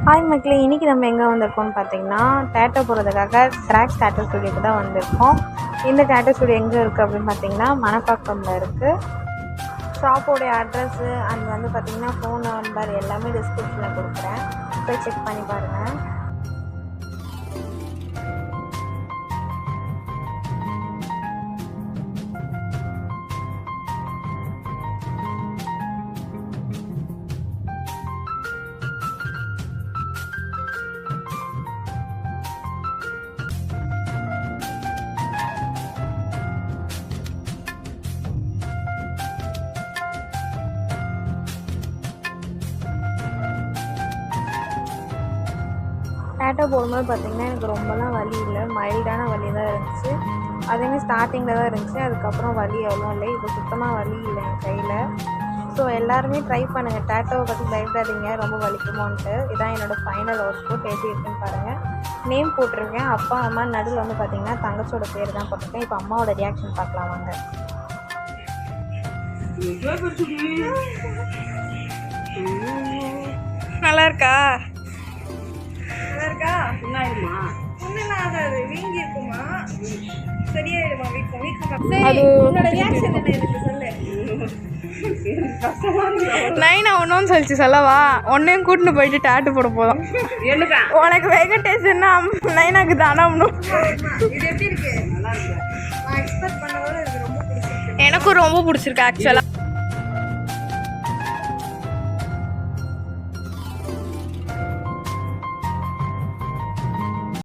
Hi மக்களே, இன்றைக்கி நம்ம எங்கே வந்திருக்கோம்னு பார்த்தீங்கன்னா டேட்டோ போகிறதுக்காக ட்ராக்ஸ் டேட்டோ ஸ்டுடியோக்கு தான் வந்திருக்கோம். இந்த டேட்டோ ஸ்டுடியோ எங்கே இருக்குது அப்படின்னு பார்த்தீங்கன்னா மணப்பாக்கமில் இருக்குது. ஷாப்போடைய அட்ரஸ்ஸு அண்ட் வந்து பார்த்திங்கன்னா ஃபோன் நம்பர் எல்லாமே டிஸ்கிரிப்ஷனில் கொடுக்குறேன், போய் செக் பண்ணி பாருங்கள். டேட்டோ போடும்போது பார்த்திங்கன்னா எனக்கு ரொம்பலாம் வலி இல்லை, மைல்டான வலி தான் இருந்துச்சு. அதேமாதிரி ஸ்டார்டிங்கில் தான் இருந்துச்சு, அதுக்கப்புறம் வலி எவ்வளோ இல்லை. இப்போ சுத்தமாக வலி இல்லை என் கையில். ஸோ எல்லாருமே ட்ரை பண்ணுங்கள், டேட்டோவை பற்றி பயப்படாதீங்க ரொம்ப வலிக்குமோன்ட்டு. இதான் என்னோடய ஃபைனல் ஒர்க் அவுட், எப்படி இருக்குன்னு பாருங்கள். நேம் போட்டிருக்கேன், அப்பா அம்மா, நடுவில் வந்து பார்த்திங்கன்னா தங்கச்சோட பேர் தான் போட்டிருக்கேன். இப்போ அம்மாவோட ரியாக்ஷன் பார்க்கலாம் வாங்க. நல்லா இருக்கா? ஒன்றும் ஆகாது, வீங்கி இருக்குமா, சரியாயிடுமா? நைனா ஒன்றும் சொல்லிச்சு சொல்லவா, ஒன்னையும் கூட்டின்னு போயிட்டு டேட்டு போட போதும். உனக்கு வெங்கடேஷன்னா நைனாக்கு தானே எனக்கும் ரொம்ப பிடிச்சிருக்கு ஆக்சுவலாக.